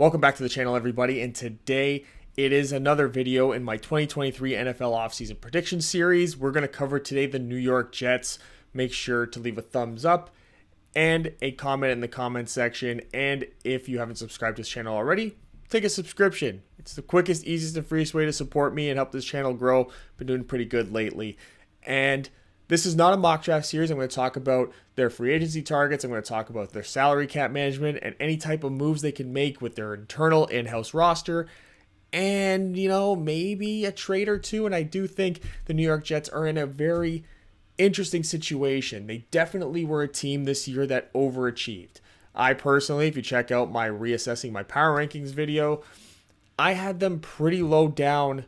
Welcome back to the channel, everybody, and today it is another video in my 2023 NFL offseason prediction series. We're going to cover today the New York Jets. Make sure to leave a thumbs up and a comment in the comment section, and if you haven't subscribed to this channel already, take a subscription. It's the quickest, easiest, and freest way to support me and help this channel grow. Been doing pretty good lately, and this is not a mock draft series. I'm going to talk about their free agency targets. I'm going to talk about their salary cap management and any type of moves they can make with their internal in-house roster. And, maybe a trade or two. And I do think the New York Jets are in a very interesting situation. They definitely were a team this year that overachieved. I personally, if you check out my reassessing my power rankings video, I had them pretty low down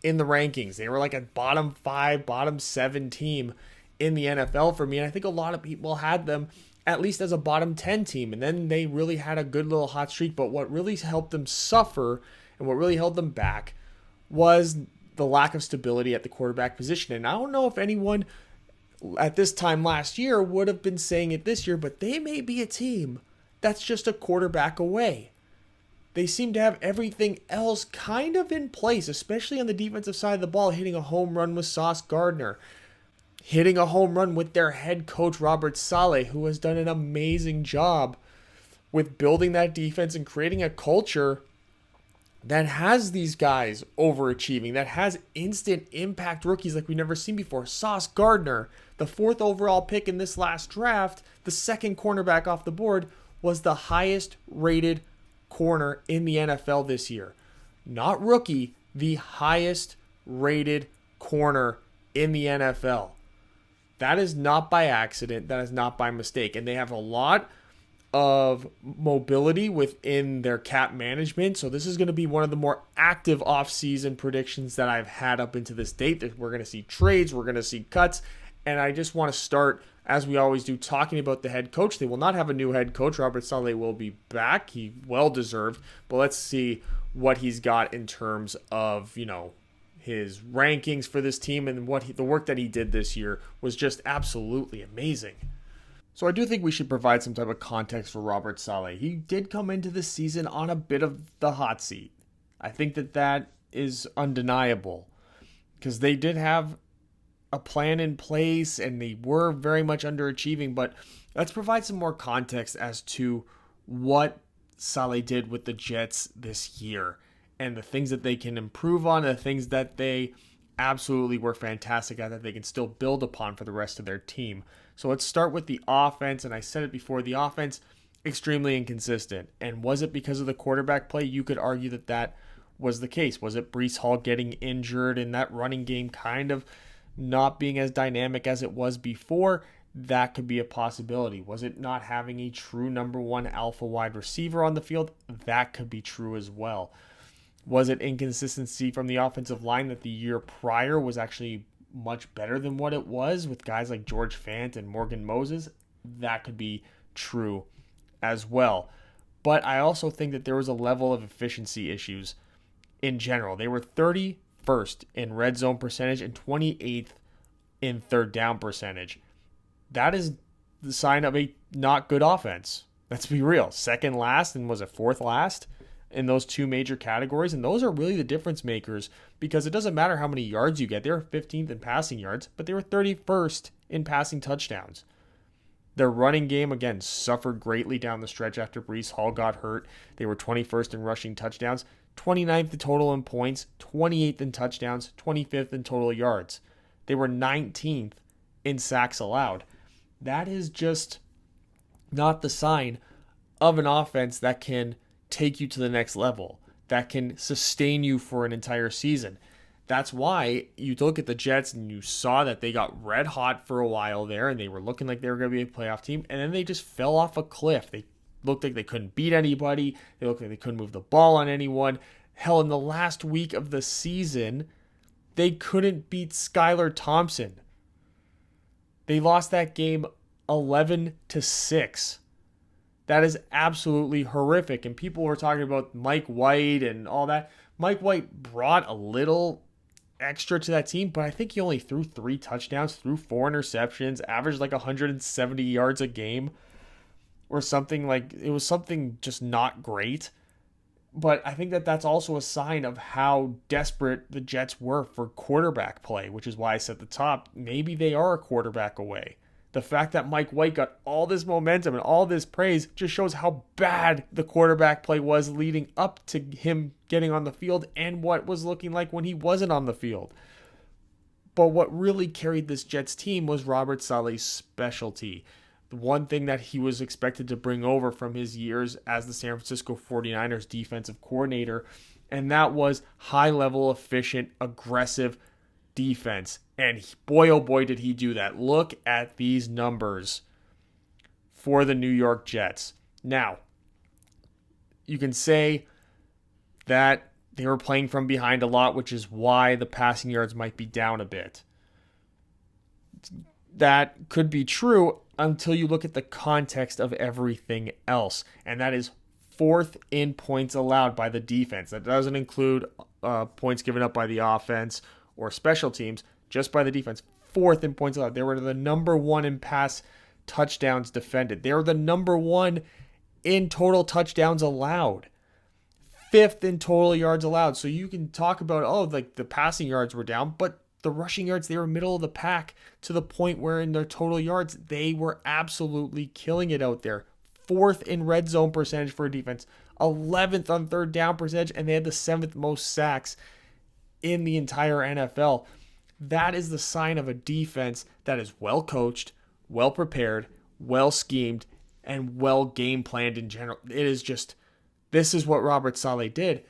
in the rankings. They were like a bottom 5, bottom 7 team in the NFL for me. And I think a lot of people had them at least as a bottom 10 team. And then they really had a good little hot streak. But what really helped them suffer and what really held them back was the lack of stability at the quarterback position. And I don't know if anyone at this time last year would have been saying it this year, but they may be a team that's just a quarterback away. They seem to have everything else kind of in place, especially on the defensive side of the ball, hitting a home run with Sauce Gardner, hitting a home run with their head coach, Robert Saleh, who has done an amazing job with building that defense and creating a culture that has these guys overachieving, that has instant impact rookies like we've never seen before. Sauce Gardner, the 4th overall pick in this last draft, the second cornerback off the board, was the highest rated corner in the NFL this year. Not rookie, the highest rated corner in the NFL. That is not by accident. That is not by mistake. And they have a lot of mobility within their cap management. So this is going to be one of the more active offseason predictions that I've had up into this date. We're going to see trades. We're going to see cuts. And I just want to start, as we always do, talking about the head coach. They will not have a new head coach. Robert Saleh will be back. He well deserved. But let's see what he's got in terms of, his rankings for this team, and the work that he did this year was just absolutely amazing. So I do think we should provide some type of context for Robert Saleh. He did come into this season on a bit of the hot seat. I think that is undeniable because they did have a plan in place and they were very much underachieving, but let's provide some more context as to what Saleh did with the Jets this year and the things that they can improve on, the things that they absolutely were fantastic at that they can still build upon for the rest of their team. So let's start with the offense, and I said it before, the offense extremely inconsistent. And was it because of the quarterback play? You could argue that was the case. Was it Breece Hall getting injured and that running game kind of not being as dynamic as it was before? That could be a possibility. Was it not having a true number 1 alpha wide receiver on the field? That could be true as well. Was it inconsistency from the offensive line that the year prior was actually much better than what it was with guys like George Fant and Morgan Moses? That could be true as well. But I also think that there was a level of efficiency issues in general. They were 31st in red zone percentage and 28th in third down percentage. That is the sign of a not good offense. Let's be real. Second last, and was it fourth last in those two major categories? And those are really the difference makers, because it doesn't matter how many yards you get. They were 15th in passing yards, but they were 31st in passing touchdowns. Their running game, again, suffered greatly down the stretch after Breece Hall got hurt. They were 21st in rushing touchdowns, 29th in total in points, 28th in touchdowns, 25th in total yards. They were 19th in sacks allowed. That is just not the sign of an offense that can take you to the next level, that can sustain you for an entire season. That's why you look at the Jets and you saw that they got red hot for a while there and they were looking like they were going to be a playoff team, and then they just fell off a cliff. They looked like they couldn't beat anybody. They looked like they couldn't move the ball on anyone. Hell, in the last week of the season, they couldn't beat Skylar Thompson. They lost that game 11-6. That is absolutely horrific. And people were talking about Mike White and all that. Mike White brought a little extra to that team, but I think he only threw 3 touchdowns, threw 4 interceptions, averaged like 170 yards a game or something. Like, it was something just not great. But I think that that's also a sign of how desperate the Jets were for quarterback play, which is why I said at the top, maybe they are a quarterback away. The fact that Mike White got all this momentum and all this praise just shows how bad the quarterback play was leading up to him getting on the field and what was looking like when he wasn't on the field. But what really carried this Jets team was Robert Saleh's specialty. The one thing that he was expected to bring over from his years as the San Francisco 49ers defensive coordinator, and that was high-level, efficient, aggressive defense. And boy, oh boy, did he do that. Look at these numbers for the New York Jets. Now, you can say that they were playing from behind a lot, which is why the passing yards might be down a bit. That could be true until you look at the context of everything else, and that is fourth in points allowed by the defense. That doesn't include points given up by the offense or special teams, just by the defense. Fourth in points allowed. They were the number one in pass touchdowns defended. They were the number one in total touchdowns allowed. Fifth in total yards allowed. So you can talk about, like the passing yards were down, but the rushing yards, they were middle of the pack to the point where in their total yards, they were absolutely killing it out there. Fourth in red zone percentage for a defense, 11th on third down percentage, and they had the 7th most sacks in the entire NFL. That is the sign of a defense that is well coached, well prepared, well schemed, and well game planned in general. It is just, this is what Robert Saleh did.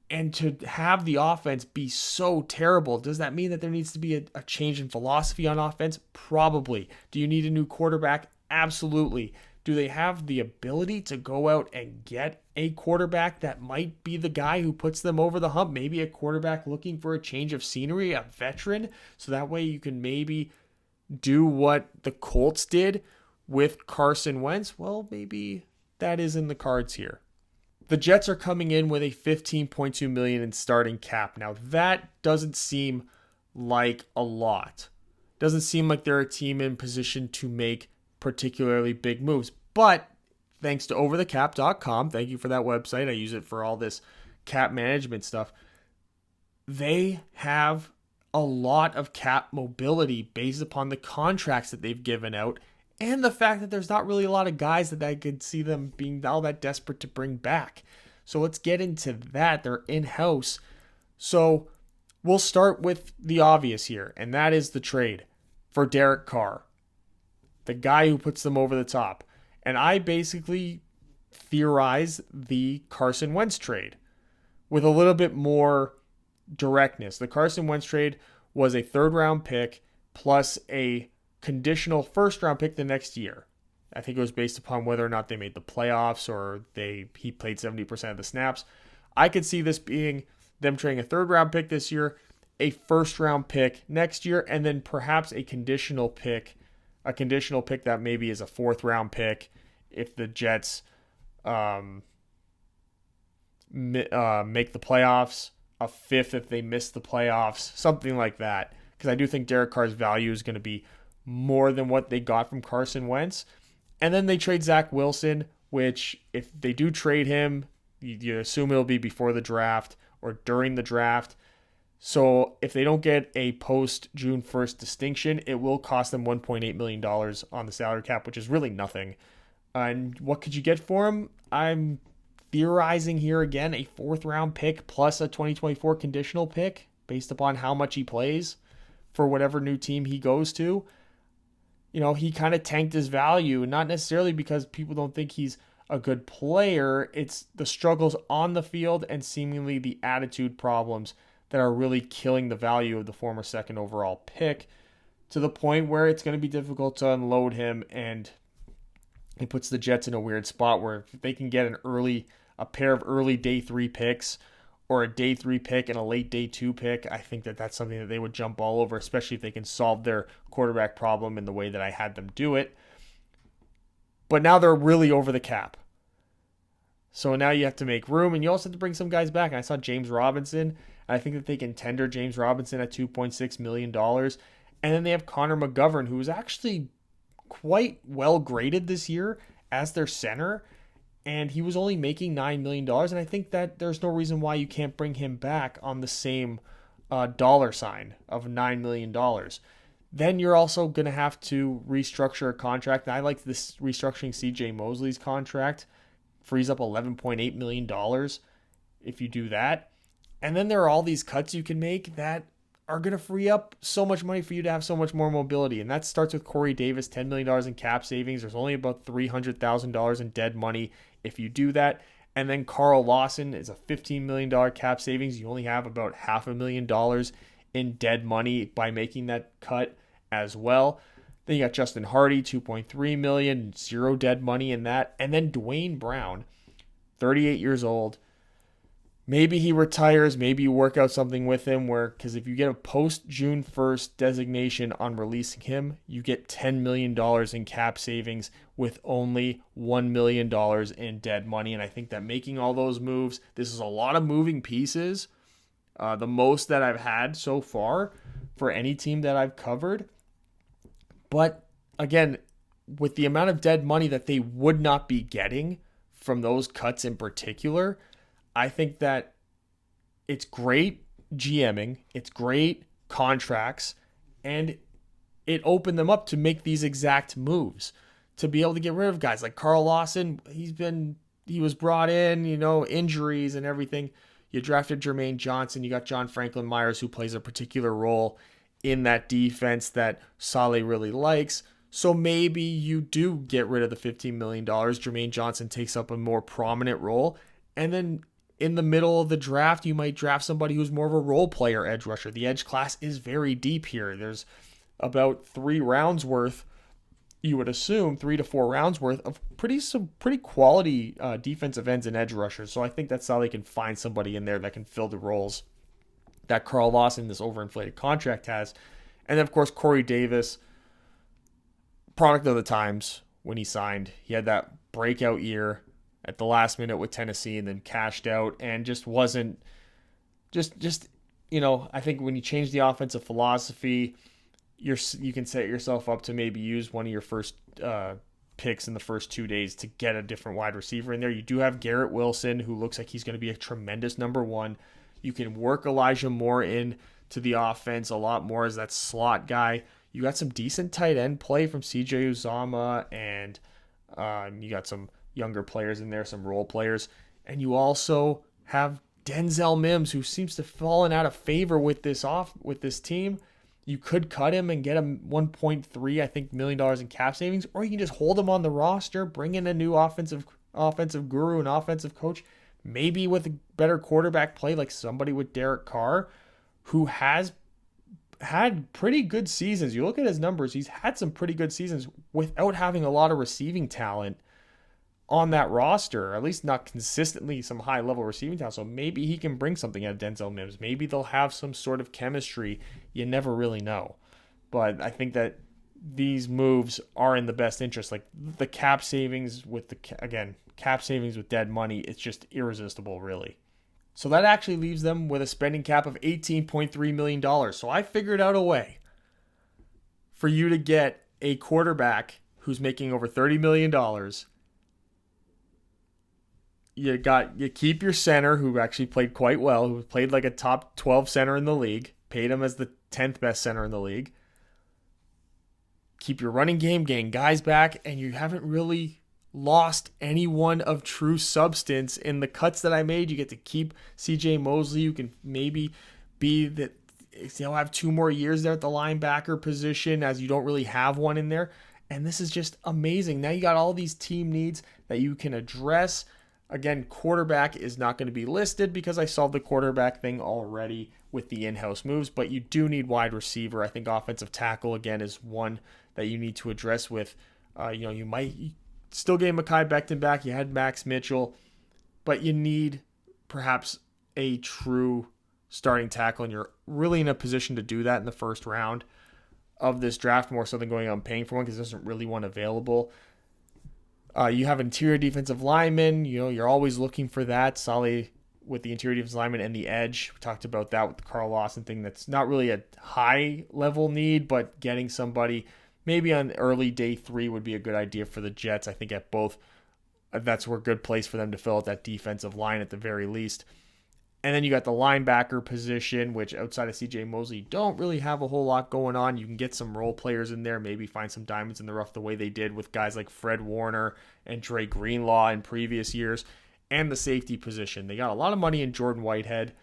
And to have the offense be so terrible, does that mean that there needs to be a change in philosophy on offense? Probably. Do you need a new quarterback? Absolutely. Do they have the ability to go out and get a quarterback that might be the guy who puts them over the hump? Maybe a quarterback looking for a change of scenery, a veteran, so that way you can maybe do what the Colts did with Carson Wentz? Well, maybe that is in the cards here. The Jets are coming in with a $15.2 million in starting cap. Now, that doesn't seem like a lot. Doesn't seem like they're a team in position to make particularly big moves. But thanks to overthecap.com, thank you for that website. I use it for all this cap management stuff. They have a lot of cap mobility based upon the contracts that they've given out and the fact that there's not really a lot of guys that I could see them being all that desperate to bring back. So let's get into that. They're in-house. So we'll start with the obvious here, and that is the trade for Derek Carr, the guy who puts them over the top. And I basically theorize the Carson Wentz trade with a little bit more directness. The Carson Wentz trade was a third-round pick plus a conditional first-round pick the next year. I think it was based upon whether or not they made the playoffs or he played 70% of the snaps. I could see this being them trading a third-round pick this year, a first-round pick next year, and then perhaps a conditional pick that maybe is a fourth-round pick if the Jets make the playoffs, a fifth if they miss the playoffs, something like that. Because I do think Derek Carr's value is going to be more than what they got from Carson Wentz. And then they trade Zach Wilson, which if they do trade him, you assume it'll be before the draft or during the draft. So if they don't get a post-June 1st distinction, it will cost them $1.8 million on the salary cap, which is really nothing. And what could you get for him? I'm theorizing here again, a fourth-round pick plus a 2024 conditional pick based upon how much he plays for whatever new team he goes to. You know, he kind of tanked his value, not necessarily because people don't think he's a good player. It's the struggles on the field and seemingly the attitude problems that are really killing the value of the former second overall pick to the point where it's going to be difficult to unload him, and it puts the Jets in a weird spot where if they can get a pair of early day 3 picks or a day 3 pick and a late day 2 pick, I think that that's something that they would jump all over, especially if they can solve their quarterback problem in the way that I had them do it. But now they're really over the cap. So now you have to make room, and you also have to bring some guys back. And I saw James Robinson, and I think that they can tender James Robinson at $2.6 million. And then they have Connor McGovern, who is actually quite well graded this year as their center. and he was only making $9 million. And I think that there's no reason why you can't bring him back on the same dollar sign of $9 million. Then you're also going to have to restructure a contract. And I like this restructuring CJ Mosley's contract. Frees up $11.8 million if you do that. And then there are all these cuts you can make that are going to free up so much money for you to have so much more mobility. And that starts with Corey Davis, $10 million in cap savings. There's only about $300,000 in dead money if you do that. And then Carl Lawson is a $15 million cap savings. You only have about $500,000 in dead money by making that cut as well. Then you got Justin Hardy, $2.3 million, zero dead money in that. And then Dwayne Brown, 38 years old. Maybe he retires. Maybe you work out something with him because if you get a post-June 1st designation on releasing him, you get $10 million in cap savings with only $1 million in dead money. And I think that making all those moves, this is a lot of moving pieces. The most that I've had so far for any team that I've covered. But again, with the amount of dead money that they would not be getting from those cuts in particular, I think that it's great GMing, it's great contracts, and it opened them up to make these exact moves, to be able to get rid of guys like Carl Lawson. He was brought in, injuries and everything. You drafted Jermaine Johnson, you got John Franklin Myers, who plays a particular role in that defense that Saleh really likes. So maybe you do get rid of the $15 million. Jermaine Johnson takes up a more prominent role. And then in the middle of the draft, you might draft somebody who's more of a role player edge rusher. The edge class is very deep here. There's about 3 rounds worth, you would assume, 3 to 4 rounds worth of some pretty quality defensive ends and edge rushers. So I think that Saleh can find somebody in there that can fill the roles that Carl Lawson, this overinflated contract, has. And then, of course, Corey Davis, product of the times when he signed. He had that breakout year at the last minute with Tennessee and then cashed out and just wasn't I think when you change the offensive philosophy, you can set yourself up to maybe use one of your first picks in the first 2 days to get a different wide receiver in there. You do have Garrett Wilson, who looks like he's going to be a tremendous number one. You can work Elijah Moore in to the offense a lot more as that slot guy. You got some decent tight end play from CJ Uzomah, and you got some younger players in there, some role players. And you also have Denzel Mims, who seems to have fallen out of favor with this team. You could cut him and get him $1.3, I think, million in cap savings, or you can just hold him on the roster, bring in a new offensive guru, an offensive coach, maybe with a better quarterback play like somebody with Derek Carr, who has had pretty good seasons. You look at his numbers, he's had some pretty good seasons without having a lot of receiving talent on that roster, or at least not consistently some high-level receiving talent. So maybe he can bring something out of Denzel Mims. Maybe they'll have some sort of chemistry. You never really know. But I think that these moves are in the best interest. Like the cap savings with cap savings with dead money, it's just irresistible, really. So that actually leaves them with a spending cap of $18.3 million. So I figured out a way for you to get a quarterback who's making over $30 million. You keep your center, who actually played quite well, who played like a top 12 center in the league, paid him as the 10th best center in the league. Keep your running game, getting guys back, and you haven't really lost anyone of true substance in the cuts that I made. You get to keep CJ Mosley. You can maybe have 2 more years there at the linebacker position, as you don't really have one in there. And this is just amazing. Now you got all these team needs that you can address. Again, quarterback is not going to be listed because I solved the quarterback thing already with the in-house moves, but you do need wide receiver. I think offensive tackle, again, is one that you need to address with. You might still get Mekhi Becton back. You had Max Mitchell, but you need perhaps a true starting tackle, and you're really in a position to do that in the first round of this draft, more so than going out and paying for one, because there isn't really one available. You have interior defensive linemen. You're always looking for that. Saleh with the interior defensive lineman and the edge. We talked about that with the Carl Lawson thing. That's not really a high-level need, but getting somebody maybe on early day 3 would be a good idea for the Jets. I think at both That's a good place for them to fill out that defensive line at the very least. And then you got the linebacker position, which outside of CJ Mosley, don't really have a whole lot going on. You can get some role players in there, maybe find some diamonds in the rough the way they did with guys like Fred Warner and Dre Greenlaw in previous years. And the safety position. They got a lot of money in Jordan Whitehead,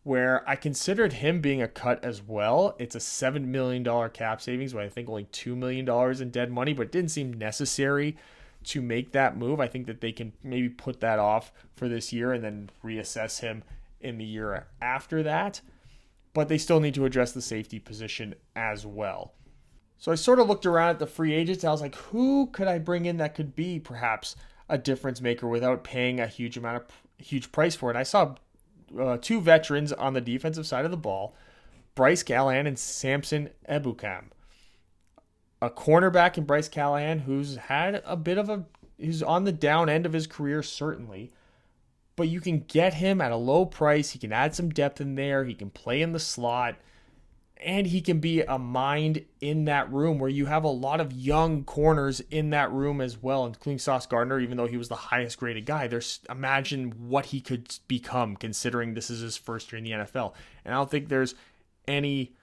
where I considered him being a cut as well. It's a $7 million cap savings, but I think only $2 million in dead money, but it didn't seem necessary to make that move. I think that they can maybe put that off for this year and then reassess him in the year after that. But they still need to address the safety position as well. So I sort of looked around at the free agents. I was like, who could I bring in that could be perhaps a difference maker without paying a huge price for it? I saw two veterans on the defensive side of the ball, Bryce Callahan and Samson Ebukam. A cornerback in Bryce Callahan who's had he's on the down end of his career certainly, but you can get him at a low price. He can add some depth in there. He can play in the slot. And he can be a mind in that room where you have a lot of young corners in that room as well, including Sauce Gardner, even though he was the highest graded guy. Imagine what he could become considering this is his first year in the NFL. And I don't think there's any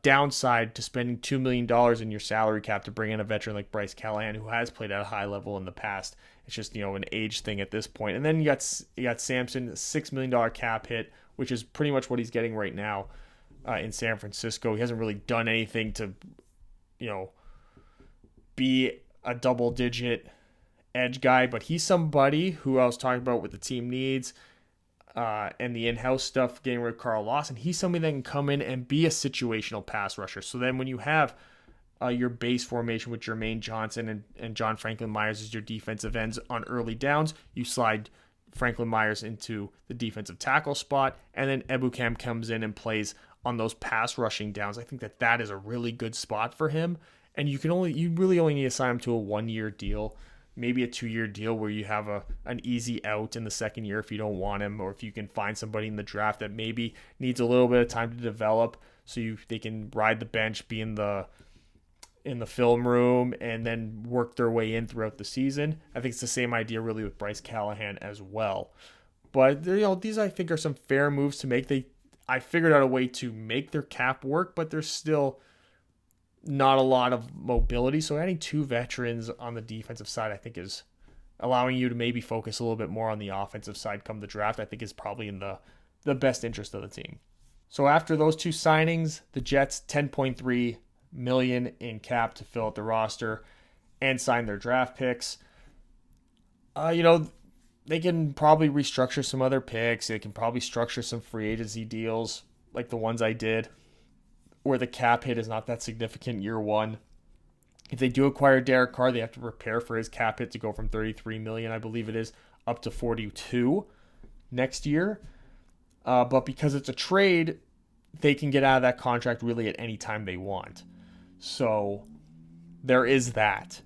downside to spending $2 million in your salary cap to bring in a veteran like Bryce Callahan, who has played at a high level in the past. It's just, an age thing at this point. And then you got Samson, a $6 million cap hit, which is pretty much what he's getting right now. In San Francisco. He hasn't really done anything to, be a double-digit edge guy, but he's somebody who I was talking about with the team needs and the in-house stuff, getting rid of Carl Lawson. He's somebody that can come in and be a situational pass rusher. So then when you have your base formation with Jermaine Johnson and John Franklin Myers as your defensive ends on early downs, you slide Franklin Myers into the defensive tackle spot, and then Ebukam comes in and plays on those pass rushing downs. I think that is a really good spot for him. And you really only need to sign him to a 1-year deal, maybe a 2-year deal where you have an easy out in the second year if you don't want him, or if you can find somebody in the draft that maybe needs a little bit of time to develop, so they can ride the bench, be in the film room, and then work their way in throughout the season. I think it's the same idea really with Bryce Callahan as well. But these I think are some fair moves to make. I figured out a way to make their cap work, but there's still not a lot of mobility. So adding two veterans on the defensive side, I think, is allowing you to maybe focus a little bit more on the offensive side come the draft, I think is probably in the best interest of the team. So after those two signings, the Jets $10.3 million in cap to fill out the roster and sign their draft picks. They can probably restructure some other picks. They can probably structure some free agency deals like the ones I did, where the cap hit is not that significant year one. If they do acquire Derek Carr, they have to prepare for his cap hit to go from $33 million, I believe it is, up to $42 next year. But because it's a trade, they can get out of that contract really at any time they want. So there is that.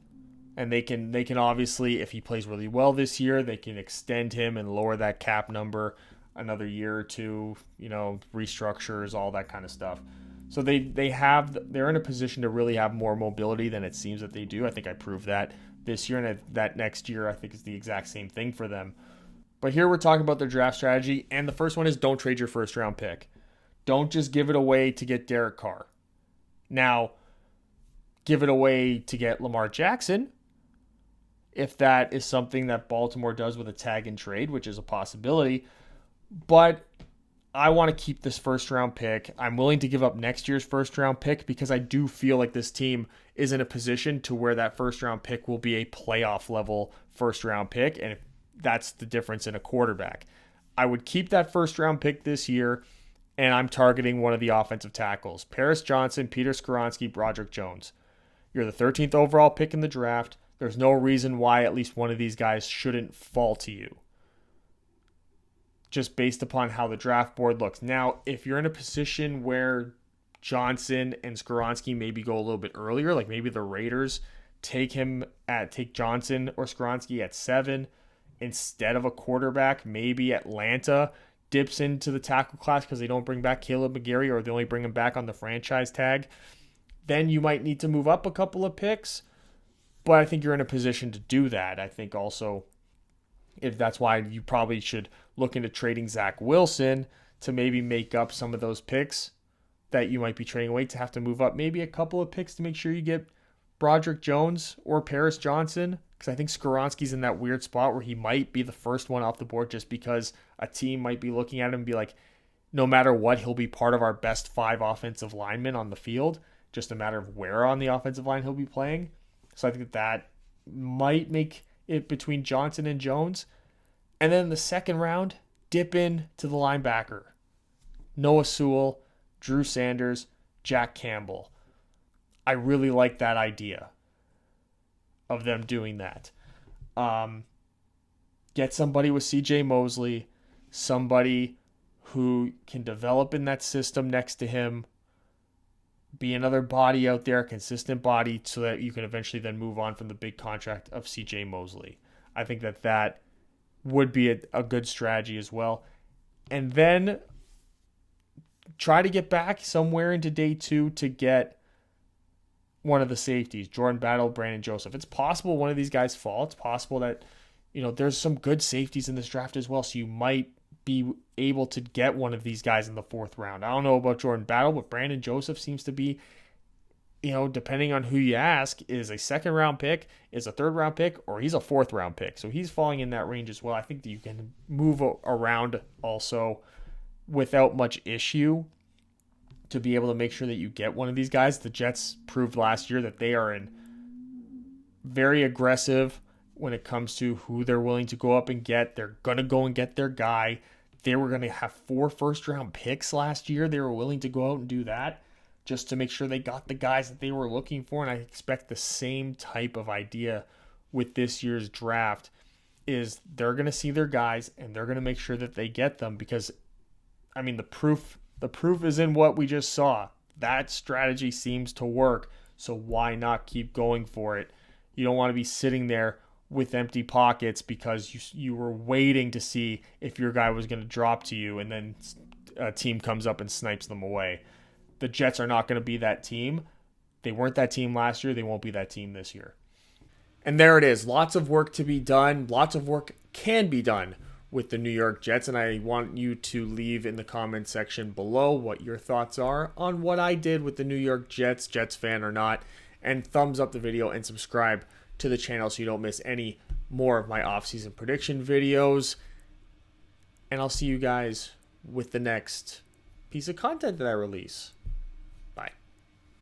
And they can obviously, if he plays really well this year, they can extend him and lower that cap number another year or two, restructures, all that kind of stuff. So they're in a position to really have more mobility than it seems that they do. I think I proved that this year, and that next year I think is the exact same thing for them. But here we're talking about their draft strategy, and the first one is don't trade your first round pick. Don't just give it away to get Derek Carr. Now, give it away to get Lamar Jackson, if that is something that Baltimore does with a tag and trade, which is a possibility. But I want to keep this first round pick. I'm willing to give up next year's first round pick because I do feel like this team is in a position to where that first round pick will be a playoff level first round pick. And that's the difference in a quarterback. I would keep that first round pick this year, and I'm targeting one of the offensive tackles. Paris Johnson, Peter Skoronski, Broderick Jones. You're the 13th overall pick in the draft. There's no reason why at least one of these guys shouldn't fall to you, just based upon how the draft board looks. Now, if you're in a position where Johnson and Skoronski maybe go a little bit earlier, like maybe the Raiders take Johnson or Skoronski at 7 instead of a quarterback, maybe Atlanta dips into the tackle class because they don't bring back Caleb McGarry, or they only bring him back on the franchise tag, then you might need to move up a couple of picks. But I think you're in a position to do that. I think also, if that's why you probably should look into trading Zach Wilson to maybe make up some of those picks that you might be trading away, to have to move up maybe a couple of picks to make sure you get Broderick Jones or Paris Johnson, because I think Skoronski's in that weird spot where he might be the first one off the board, just because a team might be looking at him and be like, no matter what, he'll be part of our best 5 offensive linemen on the field, just a matter of where on the offensive line he'll be playing. So I think that might make it between Johnson and Jones. And then in the second round, dip in to the linebacker. Noah Sewell, Drew Sanders, Jack Campbell. I really like that idea of them doing that. Get somebody with CJ Mosley, somebody who can develop in that system next to him, be another body out there, consistent body, so that you can eventually then move on from the big contract of CJ Mosley. I think that would be a good strategy as well. And then try to get back somewhere into day 2 to get one of the safeties, Jordan Battle, Brandon Joseph. It's possible one of these guys fall. It's possible that, there's some good safeties in this draft as well, so you might be able to get one of these guys in the 4th round. I don't know about Jordan Battle, but Brandon Joseph seems to be, depending on who you ask, is a 2nd round pick, is a 3rd round pick, or he's a 4th round pick. So he's falling in that range as well. I think that you can move around also without much issue to be able to make sure that you get one of these guys. The Jets proved last year that they are very aggressive when it comes to who they're willing to go up and get. They're going to go and get their guy. They were going to have 4 first-round picks last year. They were willing to go out and do that just to make sure they got the guys that they were looking for. And I expect the same type of idea with this year's draft is they're going to see their guys and they're going to make sure that they get them, because, the proof is in what we just saw. That strategy seems to work, so why not keep going for it? You don't want to be sitting there with empty pockets because you were waiting to see if your guy was going to drop to you and then a team comes up and snipes them away. The Jets are not going to be that team. They weren't that team last year. They won't be that team this year. And there it is. Lots of work to be done. Lots of work can be done with the New York Jets, and I want you to leave in the comment section below what your thoughts are on what I did with the New York Jets, Jets fan or not, and thumbs up the video and subscribe to the channel so you don't miss any more of my offseason prediction videos. And I'll see you guys with the next piece of content that I release.